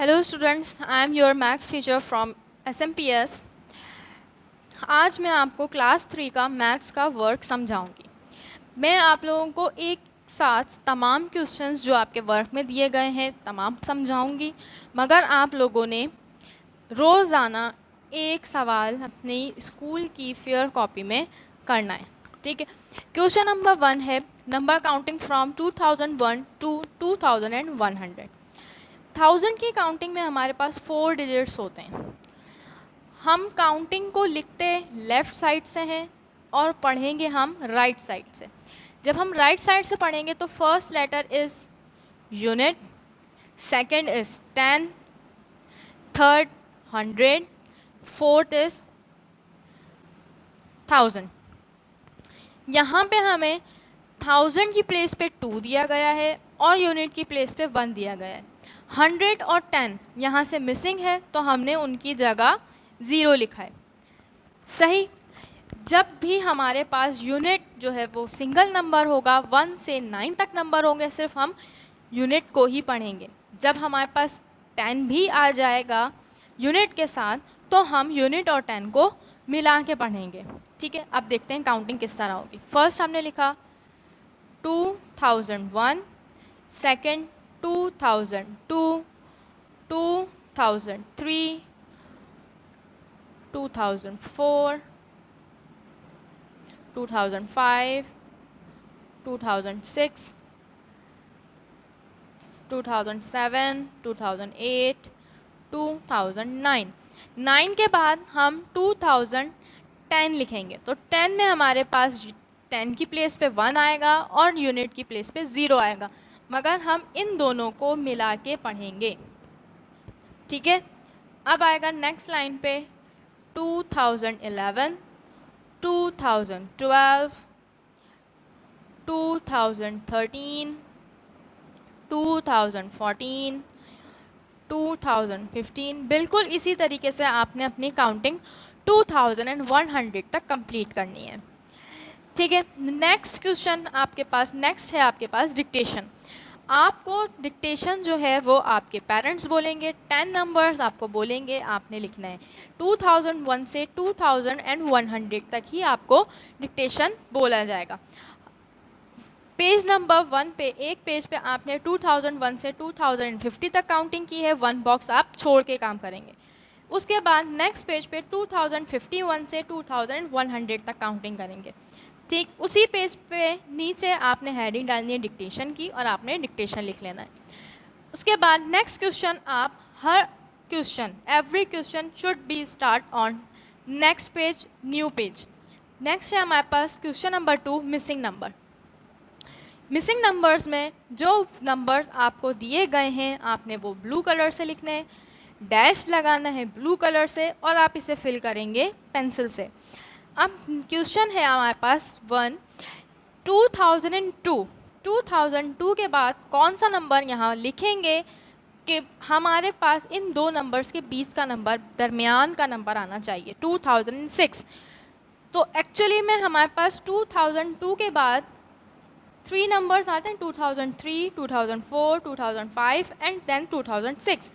Hello students, I am your maths teacher from SMPS। आज मैं आपको क्लास 3 का मैथ्स का वर्क समझाऊंगी। मैं आप लोगों को एक साथ तमाम क्वेश्चंस जो आपके वर्क में दिए गए हैं तमाम समझाऊंगी, मगर आप लोगों ने रोज़ाना एक सवाल अपनी स्कूल की फेयर कॉपी में करना है, ठीक है। क्वेश्चन नंबर 1 है नंबर काउंटिंग फ्रॉम 2001 टू 2100। 1000 की काउंटिंग में हमारे पास 4 डिजिट्स होते हैं। हम काउंटिंग को लिखते लेफ़्ट साइड से हैं और पढ़ेंगे हम राइट साइड से। जब हम राइट साइड से पढ़ेंगे तो first letter is unit, second is 10, third 100, fourth is 1000। यहाँ पे हमें 1000 की प्लेस पे 2 दिया गया है और यूनिट की प्लेस पे 1 दिया गया है। 100 और 10 यहाँ से मिसिंग है तो हमने उनकी जगह 0 लिखा है, सही। जब भी हमारे पास यूनिट जो है वो सिंगल नंबर होगा, 1 से 9 तक नंबर होंगे, सिर्फ हम यूनिट को ही पढ़ेंगे। जब हमारे पास 10 भी आ जाएगा यूनिट के साथ तो हम यूनिट और 10 को मिला के पढ़ेंगे, ठीक है। अब देखते हैं काउंटिंग किस तरह होगी। फर्स्ट हमने लिखा 2001, सेकेंड 2002, 2003, 2004, 2005, 2006, 2007, 2008, 2009। 9 के बाद हम 2010 लिखेंगे तो 10 में हमारे पास 10 की प्लेस पे 1 आएगा और यूनिट की प्लेस पे 0 आएगा, मगर हम इन दोनों को मिला के पढ़ेंगे, ठीक है। अब आएगा नेक्स्ट लाइन पे 2011, 2012, 2013, 2014, 2015। बिल्कुल इसी तरीके से आपने अपनी काउंटिंग 2100 तक कंप्लीट करनी है, ठीक है। नेक्स्ट क्वेश्चन आपके पास नेक्स्ट है आपके पास डिक्टेशन। आपको डिक्टेशन जो है वो आपके पेरेंट्स बोलेंगे, 10 नंबर्स आपको बोलेंगे, आपने लिखना है। 2001 से 2100 तक ही आपको डिक्टेशन बोला जाएगा। पेज नंबर 1 पे, एक पेज पे आपने 2001 से 2050 तक काउंटिंग की है, 1 बॉक्स आप छोड़ के काम करेंगे। उसके बाद नेक्स्ट पेज पे 2051 से 2100 तक काउंटिंग करेंगे, ठीक। उसी पेज पे नीचे आपने हेडिंग डालनी है डिक्टेशन की और आपने डिक्टेशन लिख लेना है। उसके बाद नेक्स्ट क्वेश्चन, आप हर question every question should be start on next page new page. Next है हमारे पास question number 2 missing number. Missing numbers में जो नंबर्स आपको दिए गए हैं आपने वो ब्लू कलर से लिखने हैं, डैश लगाना है ब्लू कलर से और आप इसे फिल करेंगे पेंसिल से। अब क्वेश्चन है हमारे पास 1, 2002 के बाद कौन सा नंबर यहाँ लिखेंगे कि हमारे पास इन दो नंबर्स के बीच का नंबर, दरमियान का नंबर आना चाहिए 2006। तो एक्चुअली में हमारे पास 2002 के बाद 3 नंबर्स आते हैं, 2003, 2004, 2005 एंड देन 2006।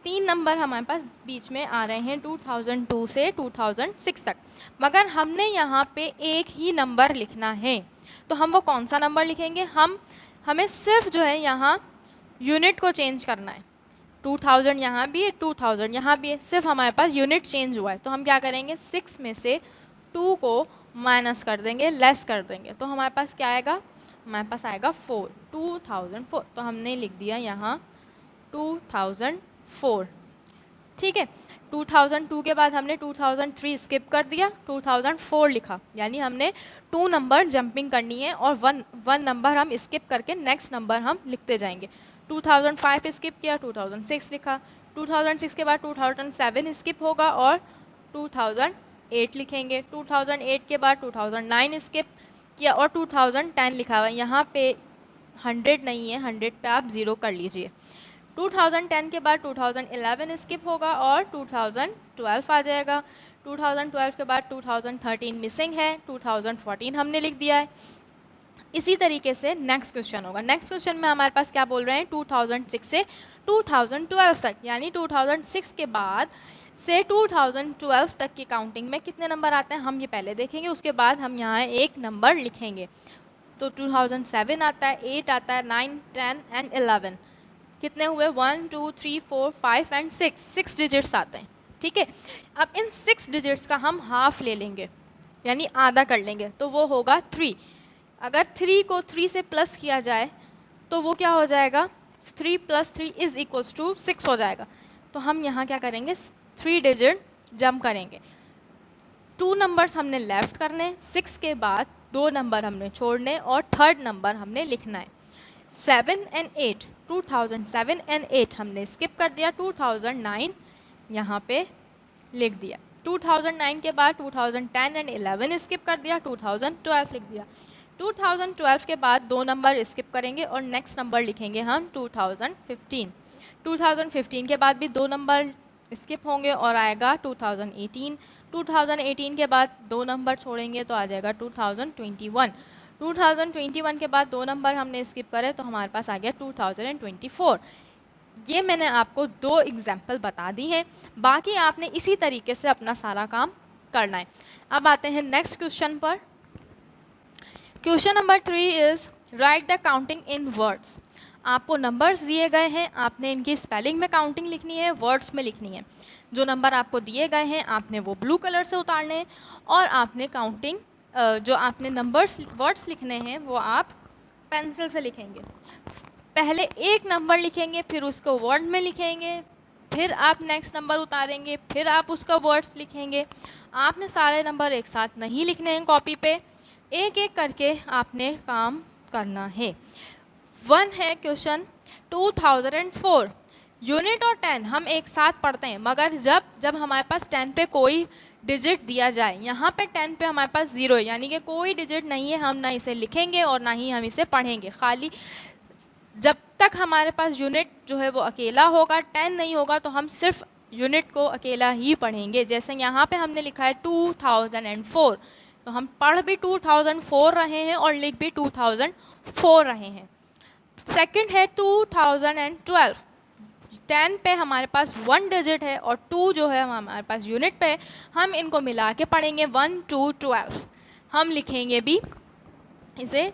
3 नंबर हमारे पास बीच में आ रहे हैं 2002 से 2006 तक, मगर हमने यहाँ पे एक ही नंबर लिखना है। तो हम वो कौन सा नंबर लिखेंगे? हमें सिर्फ जो है यहाँ यूनिट को चेंज करना है। 2000 यहाँ भी है, 2000 यहाँ भी है, सिर्फ हमारे पास यूनिट चेंज हुआ है। तो हम क्या करेंगे, 6 में से 2 को माइनस कर देंगे, लेस कर देंगे, तो हमारे पास क्या आएगा, हमारे पास आएगा 4, 2004। तो हमने लिख दिया यहाँ 2004, ठीक है। 2002 के बाद हमने 2003 स्किप कर दिया, 2004 लिखा, यानी हमने 2 नंबर जंपिंग करनी है और वन नंबर हम स्किप करके नेक्स्ट नंबर हम लिखते जाएंगे। 2005 स्किप किया, 2006 लिखा, 2006 के बाद 2007 स्किप होगा और 2008 लिखेंगे, 2008 के बाद 2009 स्किप किया और 2010 लिखा हुआ है। यहाँ पे 100 नहीं है, 100 पे आप 0 कर लीजिए। 2010 के बाद 2011 स्किप होगा और 2012 आ जाएगा। 2012 के बाद 2013 मिसिंग है, 2014 हमने लिख दिया है। इसी तरीके से नेक्स्ट क्वेश्चन होगा। नेक्स्ट क्वेश्चन में हमारे पास क्या बोल रहे हैं, 2006 से 2012 तक, यानी 2006 के बाद से 2012 तक की काउंटिंग में कितने नंबर आते हैं हम ये पहले देखेंगे, उसके बाद हम यहाँ एक नंबर लिखेंगे। तो 2007 आता है, 8 आता है, 9, 10 एंड 11। कितने हुए, 1, 2, 3, 4, 5 एंड 6 डिजिट्स आते हैं। ठीक है, अब इन 6 डिजिट्स का हम हाफ ले लेंगे, यानी आधा कर लेंगे, तो वो होगा 3। अगर 3 को 3 से प्लस किया जाए तो वो क्या हो जाएगा, 3 + 3 = 6 हो जाएगा। तो हम यहाँ क्या करेंगे, 3 डिजिट जंप करेंगे। 2 नंबर्स हमने लेफ़्ट करने, 6 के बाद 2 नंबर हमने छोड़ने और थर्ड नंबर हमने लिखना है। 7 एंड 8, 2007 एंड 8 हमने स्किप कर दिया, 2009 यहाँ पे लिख दिया। 2009 के बाद 2010 एंड 11 स्किप कर दिया, 2012 लिख दिया। 2012 के बाद 2 नंबर स्किप करेंगे और नेक्स्ट नंबर लिखेंगे हम 2015। 2015 के बाद भी 2 नंबर स्किप होंगे और आएगा 2018। 2018 के बाद 2 नंबर छोड़ेंगे तो आ जाएगा 2021। 2021 के बाद 2 नंबर हमने स्किप करे तो हमारे पास आ गया 2024। ये मैंने आपको 2 एग्जाम्पल बता दी हैं, बाकी आपने इसी तरीके से अपना सारा काम करना है। अब आते हैं नेक्स्ट क्वेश्चन पर। Question number 3 is right the counting in words. आपको नंबर्स दिए गए हैं, आपने इनकी स्पेलिंग में काउंटिंग लिखनी है, वर्ड्स में लिखनी है। जो नंबर आपको दिए गए हैं आपने वो ब्लू कलर से उतारने हैं और आपने काउंटिंग जो आपने नंबर्स वर्ड्स लिखने हैं वो आप पेंसिल से लिखेंगे। पहले एक नंबर लिखेंगे, फिर उसको वर्ड में लिखेंगे, फिर आप नेक्स्ट नंबर उतारेंगे, फिर आप उसका वर्ड्स लिखेंगे। आपने सारे नंबर एक साथ नहीं लिखने हैं कॉपी पे, एक एक करके आपने काम करना है। 1 है क्वेश्चन 2004। यूनिट और 10 हम एक साथ पढ़ते हैं, मगर जब हमारे पास 10 पे कोई डिजिट दिया जाए, यहाँ पे 10 पे हमारे पास 0 है, यानी कि कोई डिजिट नहीं है, हम ना इसे लिखेंगे और ना ही हम इसे पढ़ेंगे। खाली जब तक हमारे पास यूनिट जो है वो अकेला होगा, 10 नहीं होगा, तो हम सिर्फ यूनिट को अकेला ही पढ़ेंगे। जैसे यहाँ पे हमने लिखा है 2004, तो हम पढ़ भी 2004 रहे हैं और लिख भी 2004 रहे हैं। सेकंड है 2012। 10 पे हमारे पास 1 डिजिट है और 2 जो है हमारे पास यूनिट पे, हम इनको मिला के पढ़ेंगे 1, 2, 12। हम लिखेंगे भी इसे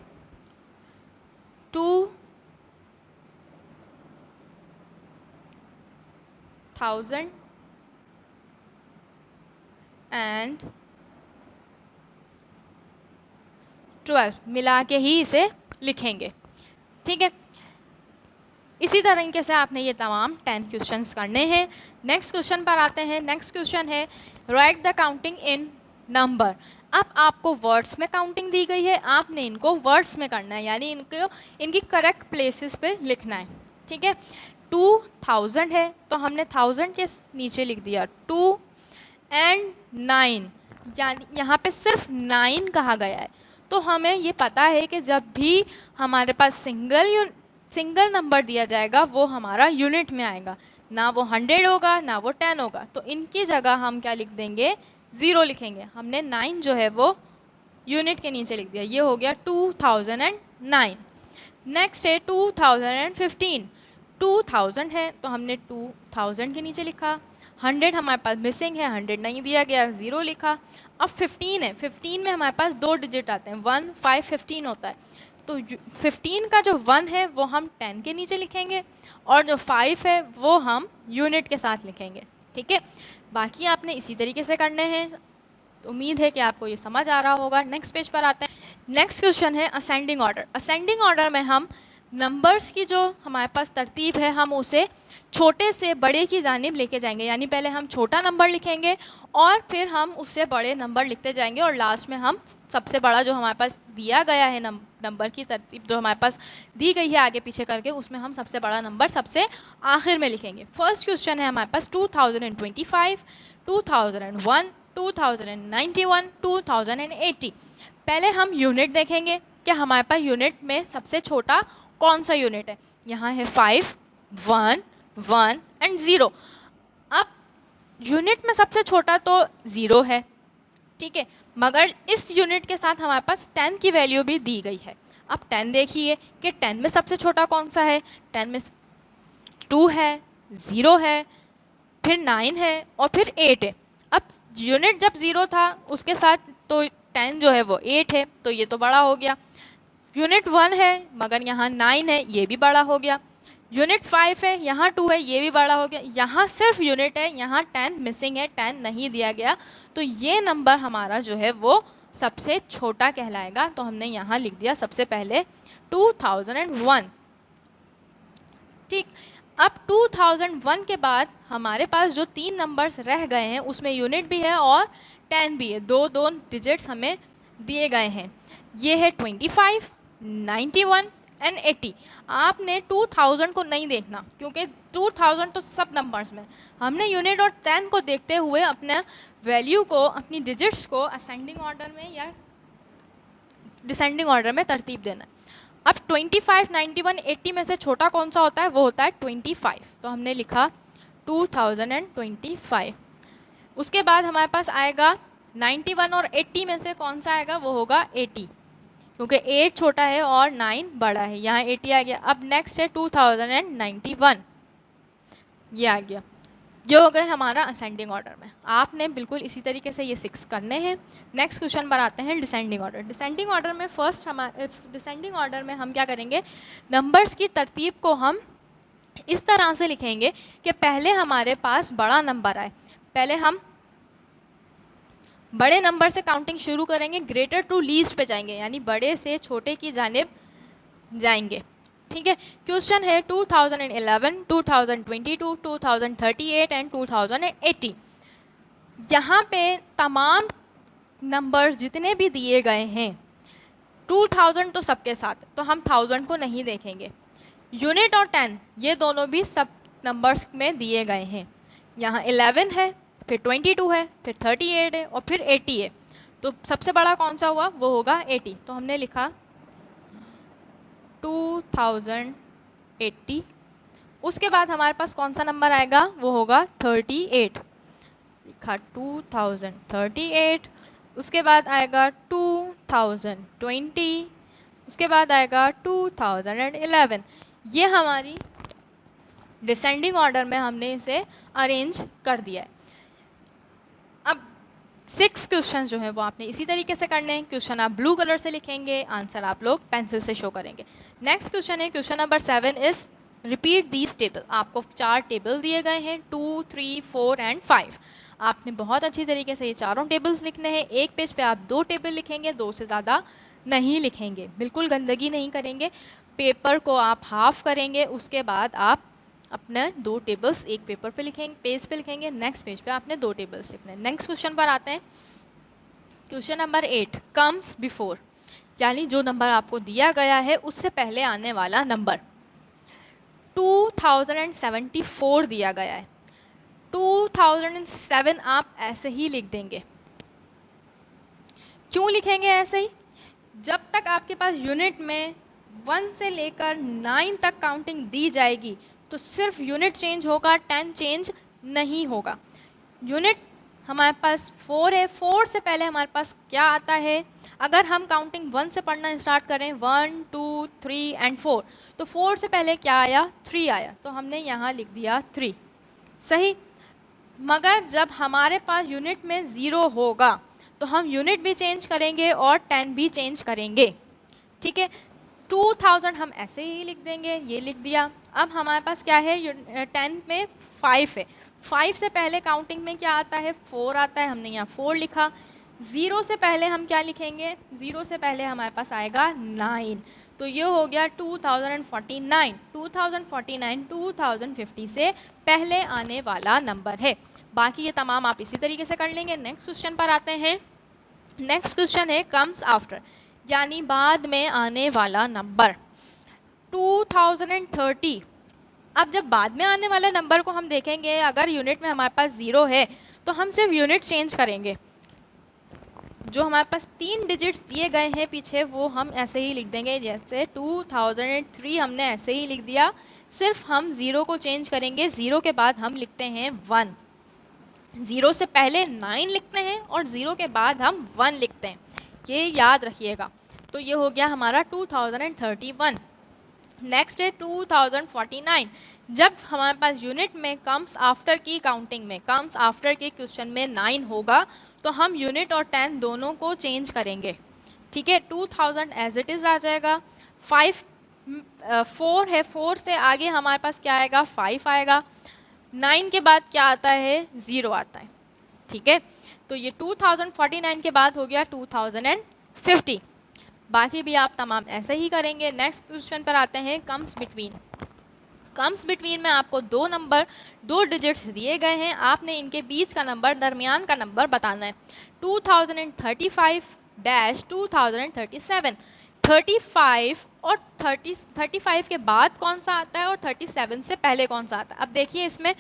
2012 मिला के ही इसे लिखेंगे। ठीक है, इसी तरीके से आपने ये तमाम 10 क्वेश्चंस करने हैं। नेक्स्ट क्वेश्चन पर आते हैं। नेक्स्ट क्वेश्चन है write the counting in number. अब आपको वर्ड्स में काउंटिंग दी गई है, आपने इनको वर्ड्स में करना है, यानी इनकी करेक्ट प्लेसेस पे लिखना है। ठीक है, 2000 है तो हमने 1000 के नीचे लिख दिया 2 एंड 9, यानी यहाँ पे सिर्फ 9 कहा गया है। तो हमें ये पता है कि जब भी हमारे पास सिंगल नंबर दिया जाएगा वो हमारा यूनिट में आएगा, ना वो 100 होगा ना वो 10 होगा। तो इनकी जगह हम क्या लिख देंगे, 0 लिखेंगे। हमने 9 जो है वो यूनिट के नीचे लिख दिया, ये हो गया 2009। नेक्स्ट है 2015। 2000 है तो हमने 2000 के नीचे लिखा। 100 हमारे पास मिसिंग है, 100 नहीं दिया गया, 0 लिखा। अब 15 है, 15 में हमारे पास 2 डिजिट आते हैं, 1, 5, 15 होता है। तो 15 का जो 1 है वो हम 10 के नीचे लिखेंगे और जो 5 है वो हम यूनिट के साथ लिखेंगे। ठीक है, बाकी आपने इसी तरीके से करने हैं। उम्मीद है कि आपको ये समझ आ रहा होगा। नेक्स्ट पेज पर आते हैं। नेक्स्ट क्वेश्चन है असेंडिंग ऑर्डर। असेंडिंग ऑर्डर में हम नंबर्स की जो हमारे पास तरतीब है हम उसे छोटे से बड़े की जानिब लेके जाएंगे, यानी पहले हम छोटा नंबर लिखेंगे और फिर हम उससे बड़े नंबर लिखते जाएंगे और लास्ट में हम सबसे बड़ा जो हमारे पास दिया गया है नंबर की तरतीब जो हमारे पास दी गई है आगे पीछे करके, उसमें हम सबसे बड़ा नंबर सबसे आखिर में लिखेंगे। फर्स्ट क्वेश्चन है हमारे पास 2025, 2001, 2091, 2080। पहले हम यूनिट देखेंगे कि हमारे पास यूनिट में सबसे छोटा कौन सा यूनिट है। यहाँ है 5, 1, 1 एंड 0। अब यूनिट में सबसे छोटा तो 0 है, ठीक है, मगर इस यूनिट के साथ हमारे पास 10 की वैल्यू भी दी गई है। अब 10 देखिए कि 10 में सबसे छोटा कौन सा है, 10 में 2 है, 0 है, फिर 9 है और फिर 8 है। अब यूनिट जब 0 था उसके साथ तो 10 जो है वो 8 है, तो ये तो बड़ा हो गया। यूनिट 1 है मगर यहाँ 9 है, ये भी बड़ा हो गया। यूनिट 5 है, यहाँ 2 है, ये भी बड़ा हो गया। यहाँ सिर्फ यूनिट है, यहाँ 10 मिसिंग है, 10 नहीं दिया गया, तो ये नंबर हमारा जो है वो सबसे छोटा कहलाएगा। तो हमने यहाँ लिख दिया सबसे पहले 2001। ठीक, अब 2001 के बाद हमारे पास जो 3 नंबर्स रह गए हैं उसमें यूनिट भी है और 10 भी है, दो दो डिजिट्स हमें दिए गए हैं। ये है 25, 91 एंड 80। आपने 2000 को नहीं देखना क्योंकि 2000 तो सब नंबर्स में, हमने यूनिट और 10 को देखते हुए अपने वैल्यू को, अपनी डिजिट्स को असेंडिंग ऑर्डर में या डिसेंडिंग ऑर्डर में तरतीब देना है। अब 25, 91, 80 में से छोटा कौन सा होता है, वो होता है 25। तो हमने लिखा 2025। उसके बाद हमारे पास आएगा 91 और 80 में से कौन सा आएगा, वो होगा 80, क्योंकि 8 छोटा है और 9 बड़ा है, यहाँ 80 आ गया। अब नेक्स्ट है 2091, ये आ गया। ये हो गए हमारा असेंडिंग ऑर्डर में। आपने बिल्कुल इसी तरीके से ये 6 करने हैं। नेक्स्ट क्वेश्चन पर आते हैं डिसेंडिंग ऑर्डर। डिसेंडिंग ऑर्डर में फर्स्ट हमारे डिसेंडिंग ऑर्डर में हम क्या करेंगे, नंबर्स की तरतीब को हम इस तरह से लिखेंगे कि पहले हमारे पास बड़ा नंबर आए, पहले हम बड़े नंबर से काउंटिंग शुरू करेंगे, ग्रेटर टू लीस्ट पे जाएंगे, यानी बड़े से छोटे की जानिब जाएंगे। ठीक है, क्वेश्चन है 2011, 2022, 2038 एंड 2080। यहाँ पे तमाम नंबर्स जितने भी दिए गए हैं, 2000 तो सबके साथ, तो हम 1000 को नहीं देखेंगे। यूनिट और 10 ये दोनों भी सब नंबर्स में दिए गए हैं। यहाँ 11 है, फिर 22 है, फिर 38 है और फिर 80 है। तो सबसे बड़ा कौन सा हुआ, वो होगा 80। तो हमने लिखा 2080। उसके बाद हमारे पास कौन सा नंबर आएगा, वो होगा 38, लिखा 2038। उसके बाद आएगा 2020, उसके बाद आएगा 2011। ये हमारी डिसेंडिंग ऑर्डर में हमने इसे अरेंज कर दिया है। अब 6 क्वेश्चन जो है वो आपने इसी तरीके से करने हैं। क्वेश्चन आप ब्लू कलर से लिखेंगे, आंसर आप लोग पेंसिल से शो करेंगे। नेक्स्ट क्वेश्चन है question number 7 is repeat these table. आपको 4 टेबल दिए गए हैं, 2, 3, 4 एंड 5। आपने बहुत अच्छी तरीके से ये चारों टेबल्स लिखने हैं। एक पेज पे आप 2 टेबल लिखेंगे, 2 से ज़्यादा नहीं लिखेंगे, बिल्कुल गंदगी नहीं करेंगे। पेपर को आप हाफ करेंगे, उसके बाद आप अपने 2 टेबल्स एक पेपर पे लिखेंगे, पेज पे लिखेंगे, नेक्स्ट पेज पे आपने 2 टेबल्स लिखने हैं। नेक्स्ट क्वेश्चन पर आते हैं। क्वेश्चन नंबर 8 कम्स बिफोर, यानी जो नंबर आपको दिया गया है उससे पहले आने वाला नंबर। 2074 दिया गया है, 2007 आप ऐसे ही लिख देंगे। क्यों लिखेंगे ऐसे ही, जब तक आपके पास यूनिट में 1 से लेकर 9 तक काउंटिंग दी जाएगी तो सिर्फ यूनिट चेंज होगा, 10 चेंज नहीं होगा। यूनिट हमारे पास 4 है, 4 से पहले हमारे पास क्या आता है, अगर हम काउंटिंग 1 से पढ़ना स्टार्ट करें 1, 2, 3 एंड 4, तो 4 से पहले क्या आया, 3 आया, तो हमने यहाँ लिख दिया 3, सही। मगर जब हमारे पास यूनिट में 0 होगा तो हम यूनिट भी चेंज करेंगे और 10 भी चेंज करेंगे। ठीक है, 2000 हम ऐसे ही लिख देंगे, ये लिख दिया। अब हमारे पास क्या है, 10 में 5 है, 5 से पहले काउंटिंग में क्या आता है, 4 आता है, हमने यहाँ 4 लिखा। 0 से पहले हम क्या लिखेंगे, 0 से पहले हमारे पास आएगा 9, तो ये हो गया 2049। 2049 2050 से पहले आने वाला नंबर है। बाकी ये तमाम आप इसी तरीके से कर लेंगे। नेक्स्ट क्वेश्चन पर आते हैं। नेक्स्ट क्वेश्चन है कम्स आफ्टर, यानी बाद में आने वाला नंबर 2030। अब जब बाद में आने वाले नंबर को हम देखेंगे, अगर यूनिट में हमारे पास 0 है तो हम सिर्फ यूनिट चेंज करेंगे। जो हमारे पास 3 डिजिट्स दिए गए हैं पीछे, वो हम ऐसे ही लिख देंगे, जैसे 2003 हमने ऐसे ही लिख दिया, सिर्फ हम ज़ीरो को चेंज करेंगे, ज़ीरो के बाद हम लिखते हैं 1, ज़ीरो से पहले 9 लिखते हैं और ज़ीरो के बाद हम 1 लिखते हैं, ये याद रखिएगा। तो ये हो गया हमारा 2031। नेक्स्ट है 2049। जब हमारे पास यूनिट में कम्स आफ्टर की काउंटिंग में, कम्स आफ्टर के क्वेश्चन में 9 होगा, तो हम यूनिट और 10 दोनों को चेंज करेंगे, ठीक है। 2000 एज इट इज़ आ जाएगा। 4 है, 4 से आगे हमारे पास क्या आएगा, 5 आएगा। 9 के बाद क्या आता है, 0 आता है, ठीक है। तो ये 2049 के बाद हो गया 2050। बाकी भी आप तमाम ऐसे ही करेंगे। नेक्स्ट क्वेश्चन पर आते हैं, कम्स बिटवीन। कम्स बिटवीन में आपको दो नंबर, 2 डिजिट्स दिए गए हैं, आपने इनके बीच का नंबर, दरमियान का नंबर बताना है। 2035-2037। 35 और 35 के बाद कौन सा आता है और 37 से पहले कौन सा आता है। अब देखिए इसमें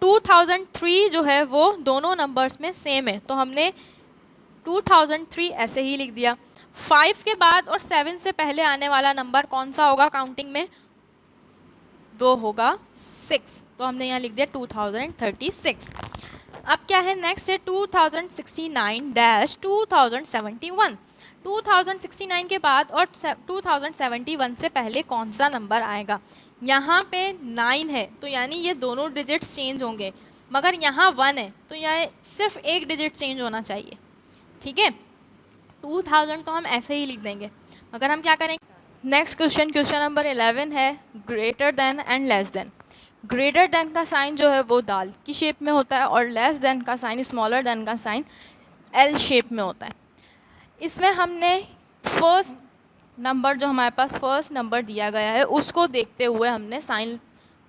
2003 जो है वो दोनों नंबर्स में सेम है, तो हमने 2003 ऐसे ही लिख दिया। 5 के बाद और 7 से पहले आने वाला नंबर कौन सा होगा काउंटिंग में, वो होगा 6, तो हमने यहाँ लिख दिया 2036। अब क्या है, नेक्स्ट है 2069-2071। 2069 के बाद और 2071 से पहले कौन सा नंबर आएगा। यहाँ पे 9 है, तो यानी ये दोनों डिजिट्स चेंज होंगे, मगर यहाँ 1 है, तो यहाँ सिर्फ एक डिजिट चेंज होना चाहिए, ठीक है। 2000 तो हम ऐसे ही लिख देंगे, मगर हम क्या करेंगे। नेक्स्ट क्वेश्चन, क्वेश्चन नंबर 11 है, greater than and less than. Greater than का साइन जो है वो दाल की शेप में होता है और लेस देन का साइन, स्मॉलर देन का साइन एल शेप में होता है। इसमें हमने फर्स्ट नंबर, जो हमारे पास फर्स्ट नंबर दिया गया है, उसको देखते हुए हमने साइन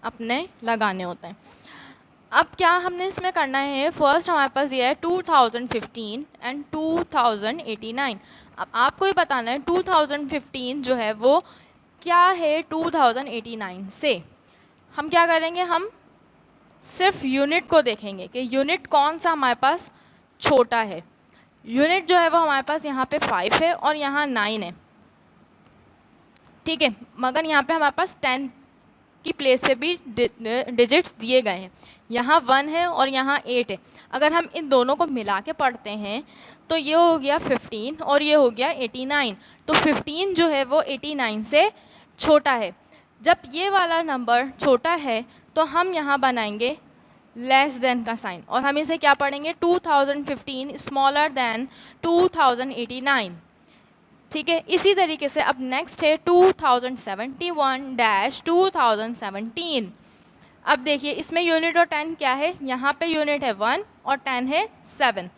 अपने लगाने होते हैं। अब क्या हमने इसमें करना है, फर्स्ट हमारे पास दिया है 2015 एंड 2089। अब आपको ये बताना है 2015 जो है वो क्या है 2089 से। हम क्या करेंगे, हम सिर्फ यूनिट को देखेंगे कि यूनिट कौन सा हमारे पास छोटा है। यूनिट जो है वो हमारे पास यहाँ पे 5 है और यहाँ 9 है, ठीक है, मगर यहाँ पे हमारे पास 10 की प्लेस पे भी डिजिट्स दिए गए हैं। यहाँ 1 है और यहाँ 8 है। अगर हम इन दोनों को मिला के पढ़ते हैं तो ये हो गया 15 और ये हो गया 89। तो 15 जो है वो 89 से छोटा है। जब ये वाला नंबर छोटा है तो हम यहाँ बनाएंगे लेस देन का साइन, और हम इसे क्या पढ़ेंगे, 2015 स्मॉलर देन 2089, ठीक है। इसी तरीके से अब नेक्स्ट है 2071-2017। अब देखिए इसमें यूनिट और 10 क्या है, यहाँ पे यूनिट है 1 और 10 है 7।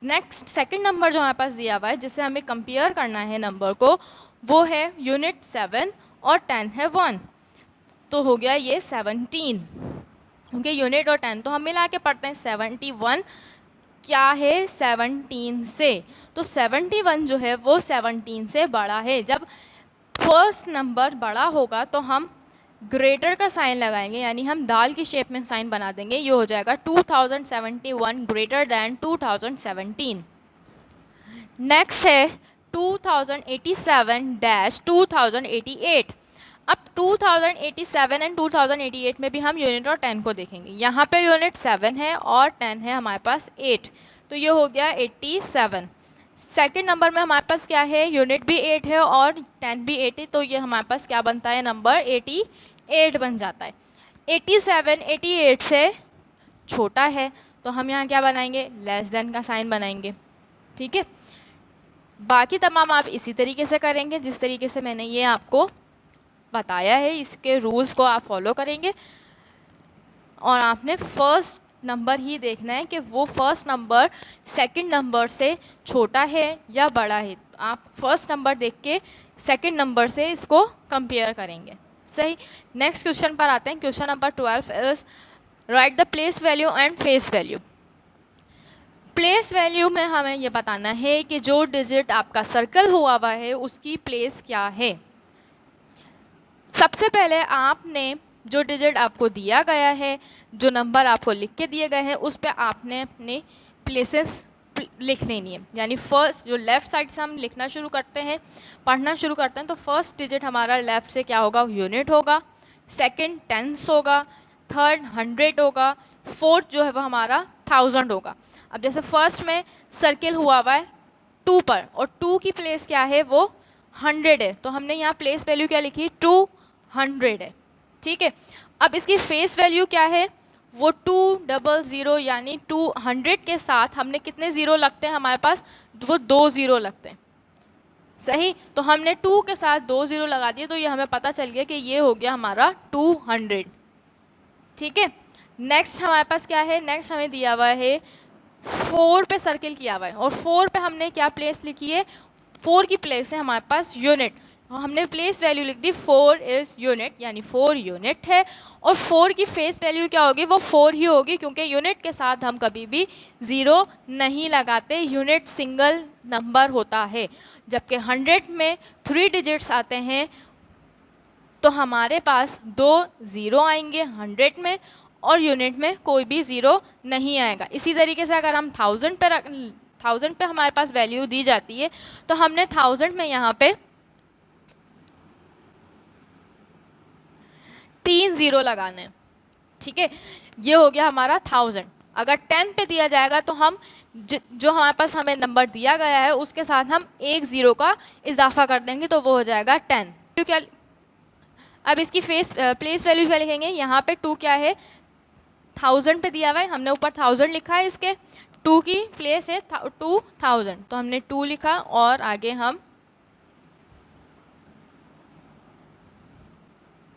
नेक्स्ट सेकंड नंबर जो हमारे पास दिया हुआ है, जिसे हमें कंपेयर करना है नंबर को, वो है यूनिट 7 और 10 है 1, तो हो गया ये 17, क्योंकि यूनिट और 10 तो हम मिला के पढ़ते हैं। 71 क्या है 17 से, तो 71 जो है वो 17 से बड़ा है। जब फर्स्ट नंबर बड़ा होगा तो हम ग्रेटर का साइन लगाएंगे, यानी हम दाल की शेप में साइन बना देंगे। ये हो जाएगा 2071 ग्रेटर दैन 2017। नेक्स्ट है 2087-2088। अब 2087 एंड 2088 में भी हम यूनिट और 10 को देखेंगे। यहाँ पे यूनिट 7 है और 10 है हमारे पास 8, तो ये हो गया 87। सेकंड नंबर में हमारे पास क्या है, यूनिट भी 8 है और 10 भी 8 है, तो ये हमारे पास क्या बनता है, नंबर 88 बन जाता है। 87 88 से छोटा है, तो हम यहाँ क्या बनाएंगे, लेस देन का साइन बनाएंगे, ठीक है। बाकी तमाम आप इसी तरीके से करेंगे जिस तरीके से मैंने ये आपको बताया है। इसके रूल्स को आप फॉलो करेंगे और आपने फर्स्ट नंबर ही देखना है कि वो फर्स्ट नंबर सेकंड नंबर से छोटा है या बड़ा है। आप फर्स्ट नंबर देख के सेकंड नंबर से इसको कंपेयर करेंगे, सही। नेक्स्ट क्वेश्चन पर आते हैं। Question number 12 is right the place value and face value. Place value में हमें ये बताना है कि जो डिजिट आपका सर्कल हुआ है उसकी प्लेस क्या है। सबसे पहले आपने जो डिजिट आपको दिया गया है, जो नंबर आपको लिख के दिए गए हैं, उस पे आपने अपने प्लेसेस लिख लेनी है। यानी फर्स्ट जो लेफ़्ट साइड से हम लिखना शुरू करते हैं, पढ़ना शुरू करते हैं, तो फर्स्ट डिजिट हमारा लेफ़्ट से क्या होगा, यूनिट होगा, सेकंड टेंस होगा, थर्ड 100 होगा, फोर्थ जो है वो हमारा 1000 होगा। अब जैसे फर्स्ट में सर्किल हुआ हुआ है 2 पर, और 2 की प्लेस क्या है, वो 100 है, तो हमने यहाँ प्लेस वैल्यू क्या लिखी, 200 है। ठीक है, अब इसकी फेस वैल्यू क्या है, वो 200, यानी 200 के साथ हमने कितने ज़ीरो लगते हैं हमारे पास, वो 2 ज़ीरो लगते हैं। सही, तो हमने 2 के साथ 2 ज़ीरो लगा दिए, तो ये हमें पता चल गया कि ये हो गया हमारा 200। ठीक है, नेक्स्ट हमारे पास क्या है, नेक्स्ट हमें दिया हुआ है 4 पे सर्किल किया हुआ है, और 4 पे हमने क्या प्लेस लिखी है, 4 की प्लेस है हमारे पास यूनिट, हमने प्लेस वैल्यू लिख दी 4 इज़ यूनिट, यानी 4 यूनिट है। और 4 की फेस वैल्यू क्या होगी, वो 4 ही होगी, क्योंकि यूनिट के साथ हम कभी भी ज़ीरो नहीं लगाते, यूनिट सिंगल नंबर होता है। जबकि 100 में 3 डिजिट्स आते हैं, तो हमारे पास 2 ज़ीरो आएंगे 100 में, और यूनिट में कोई भी ज़ीरो नहीं आएगा। इसी तरीके से अगर हम 1000 पे हमारे पास वैल्यू दी जाती है, तो हमने 1000 में यहाँ पे 3 ज़ीरो लगाने हैं। ठीक है, ये हो गया हमारा 1000। अगर 10 पे दिया जाएगा, तो हम जो हमारे पास हमें नंबर दिया गया है उसके साथ हम 1 ज़ीरो का इजाफा कर देंगे, तो वो हो जाएगा 10। क्या, अब इसकी प्लेस वैल्यू क्या लिखेंगे, यहाँ पे 2 क्या है, 1000 पे दिया हुआ है, हमने ऊपर 1000 लिखा है, इसके 2 की प्लेस है 2000, तो हमने 2 लिखा, और आगे हम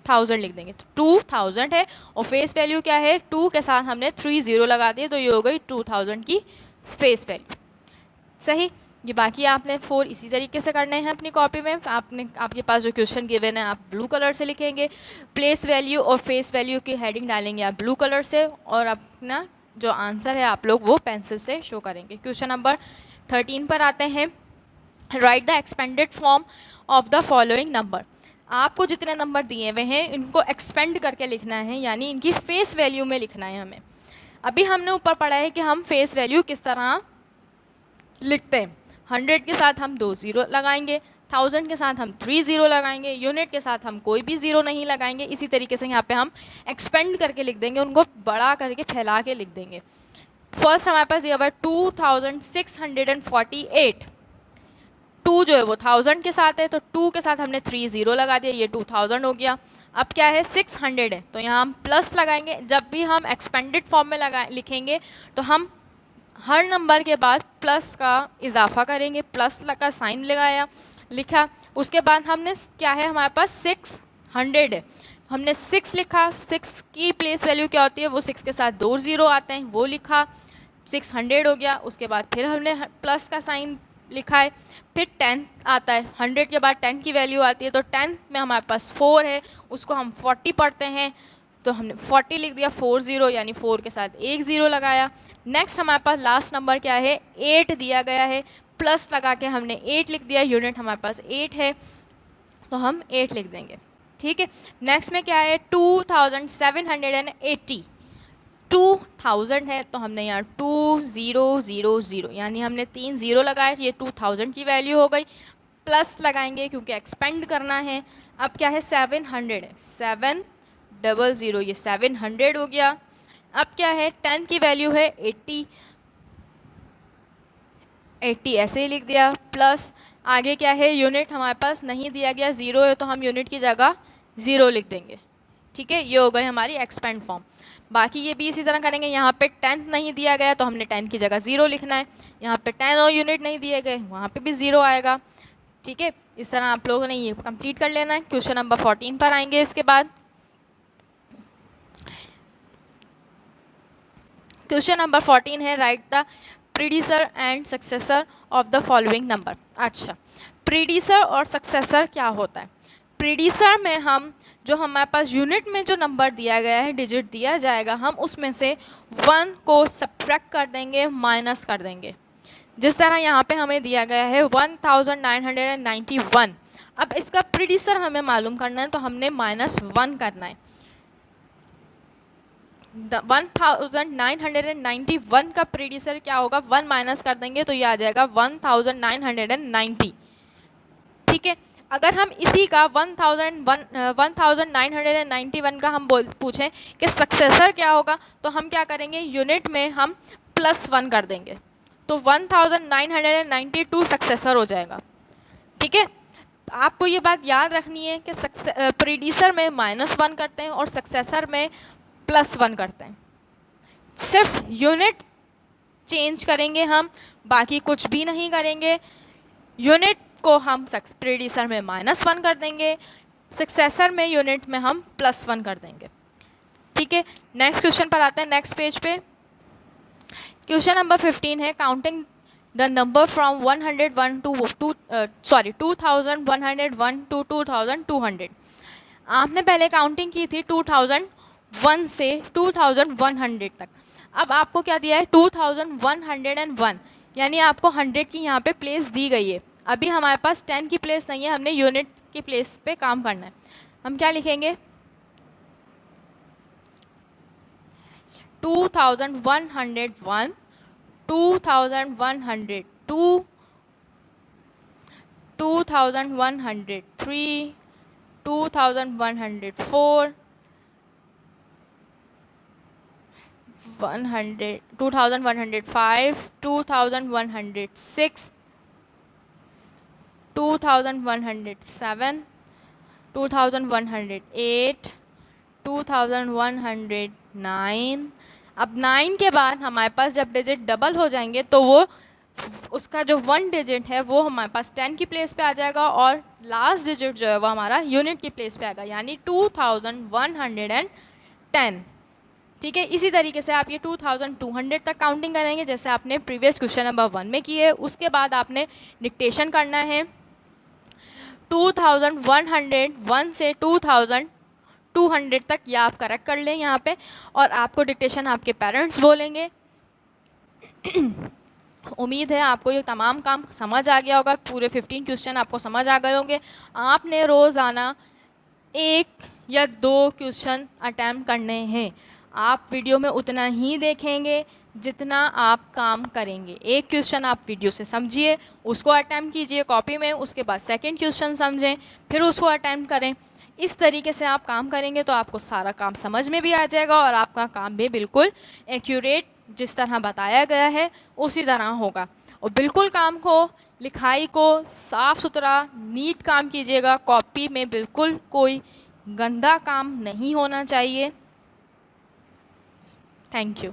1000 लिख देंगे, तो 2000 है, और फेस वैल्यू क्या है, 2 के साथ हमने 3 ज़ीरो लगा दिए, तो ये हो गई 2000 की फेस वैल्यू। सही, ये बाकी आपने 4 इसी तरीके से करने हैं अपनी कॉपी में। आपके पास जो क्वेश्चन गिवन है आप ब्लू कलर से लिखेंगे, प्लेस वैल्यू और फेस वैल्यू की हेडिंग डालेंगे आप ब्लू कलर से, और अपना जो आंसर है आप लोग वो पेंसिल से शो करेंगे। क्वेश्चन नंबर 13 पर आते हैं। Right the expanded form of the following number. आपको जितने नंबर दिए हुए हैं इनको एक्सपेंड करके लिखना है, यानी इनकी फेस वैल्यू में लिखना है हमें। अभी हमने ऊपर पढ़ा है कि हम फेस वैल्यू किस तरह लिखते हैं। 100 के साथ हम 2 ज़ीरो लगाएंगे, 1000 के साथ हम 3 ज़ीरो लगाएंगे, यूनिट के साथ हम कोई भी ज़ीरो नहीं लगाएंगे। इसी तरीके से यहाँ पे हम एक्सपेंड करके लिख देंगे, उनको बड़ा करके फैला के लिख देंगे। फर्स्ट हमारे पास दिया हुआ है 2648। 2 जो है वो 1000 के साथ है, तो 2 के साथ हमने 3 ज़ीरो लगा दिया, ये 2000 हो गया। अब क्या है, 600 है, तो यहाँ हम प्लस लगाएंगे। जब भी हम एक्सपेंडेड फॉर्म में लिखेंगे, तो हम हर नंबर के बाद प्लस का इजाफा करेंगे, प्लस का साइन लगाया, लिखा। उसके बाद हमने क्या है, हमारे पास 600 है, हमने 6 लिखा। 6 की प्लेस वैल्यू क्या होती है, वो 6 के साथ 2 ज़ीरो आते हैं, वो लिखा, 600 हो गया। उसके बाद फिर हमने प्लस का साइन लिखा है, फिर 10 आता है, 100 के बाद 10 की वैल्यू आती है, तो 10 में हमारे पास 4 है, उसको हम 40 पढ़ते हैं, तो हमने 40 लिख दिया, 40, यानी 4 के साथ 1 ज़ीरो लगाया। नेक्स्ट हमारे पास लास्ट नंबर क्या है, 8 दिया गया है, प्लस लगा के हमने 8 लिख दिया, यूनिट हमारे पास 8 है, तो हम 8 लिख देंगे। ठीक है, नेक्स्ट में क्या है, 2780। 2000 है, तो हमने यहाँ 2000, यानी हमने 3 ज़ीरो लगाए, ये 2000 की वैल्यू हो गई। प्लस लगाएंगे क्योंकि एक्सपेंड करना है। अब क्या है, 700 है, 700, ये 700 हो गया। अब क्या है, 10 की वैल्यू है 80, ऐसे ही लिख दिया। प्लस आगे क्या है, यूनिट हमारे पास नहीं दिया गया, ज़ीरो है, तो हम यूनिट की जगह ज़ीरो लिख देंगे। ठीक है, ये हो गई हमारी एक्सपेंड फॉर्म। बाकी ये भी इसी तरह करेंगे। यहाँ पे 10 नहीं दिया गया, तो हमने 10 की जगह ज़ीरो लिखना है। यहाँ पे 10 और यूनिट नहीं दिए गए, वहाँ पे भी ज़ीरो आएगा। ठीक है, इस तरह आप लोगों ने ये कंप्लीट कर लेना है। क्वेश्चन नंबर 14 पर आएंगे इसके बाद। क्वेश्चन नंबर 14 है, write the predecessor and successor of the following number. अच्छा, प्रीडिसर और सक्सेसर क्या होता है। प्रीडिसर में हम जो हमारे पास यूनिट में जो नंबर दिया गया है, डिजिट दिया जाएगा, हम उसमें से 1 को सब्ट्रैक्ट कर देंगे, माइनस कर देंगे। जिस तरह यहाँ पे हमें दिया गया है 1991। अब इसका प्रीडिसर हमें मालूम करना है, तो हमने -1 करना है। 1991 का प्रीडिसर क्या होगा, 1 माइनस कर देंगे तो ये आ जाएगा 1990। ठीक है, अगर हम इसी का 1991 का हम पूछें कि सक्सेसर क्या होगा, तो हम क्या करेंगे, यूनिट में हम +1 कर देंगे, तो 1992 सक्सेसर हो जाएगा। ठीक है, आपको ये बात याद रखनी है कि प्रीडिसर में -1 करते हैं और सक्सेसर में +1 करते हैं। सिर्फ यूनिट चेंज करेंगे हम, बाकी कुछ भी नहीं करेंगे। यूनिट को हम प्रीडिसर में -1 कर देंगे, सक्सेसर में यूनिट में हम +1 कर देंगे। ठीक है, नेक्स्ट क्वेश्चन पर आते हैं, नेक्स्ट पेज पे। क्वेश्चन नंबर 15 है counting the number from 2101 to 2200 आपने पहले काउंटिंग की थी 2001 से 2100 तक। अब आपको क्या दिया है, 2101, यानी आपको 100 की यहाँ पे प्लेस दी गई है। अभी हमारे पास 10 की प्लेस नहीं है, हमने यूनिट की प्लेस पे काम करना है। हम क्या लिखेंगे, 2101, 2102, 2103, 2104, 2105, 2106, 2107, 2108, 2109। अब 9 के बाद हमारे पास जब डिजिट डबल हो जाएंगे तो वो उसका जो 1 डिजिट है वो हमारे पास 10 की प्लेस पे आ जाएगा और लास्ट डिजिट जो है वो हमारा यूनिट की प्लेस पे आएगा, यानी 2110। ठीक है, इसी तरीके से आप ये 2200 तक काउंटिंग करेंगे जैसे आपने प्रीवियस क्वेश्चन नंबर 1 में की है। उसके बाद आपने डिक्टेशन करना है 2101 से 2200 तक, या आप करेक्ट कर लें यहाँ पे, और आपको डिक्टेशन आपके पेरेंट्स बोलेंगे। उम्मीद है आपको ये तमाम काम समझ आ गया होगा, पूरे 15 क्वेश्चन आपको समझ आ गए होंगे। आपने रोज़ाना 1 या 2 क्वेश्चन अटैम्प्ट करने हैं। आप वीडियो में उतना ही देखेंगे जितना आप काम करेंगे। एक क्वेश्चन आप वीडियो से समझिए, उसको अटैम्प्ट कीजिए कॉपी में, उसके बाद सेकंड क्वेश्चन समझें, फिर उसको अटैम्प्ट करें। इस तरीके से आप काम करेंगे तो आपको सारा काम समझ में भी आ जाएगा और आपका काम भी बिल्कुल एक्यूरेट जिस तरह बताया गया है उसी तरह होगा। और बिल्कुल काम को, लिखाई को साफ़ सुथरा नीट काम कीजिएगा। कॉपी में बिल्कुल कोई गंदा काम नहीं होना चाहिए। Thank you.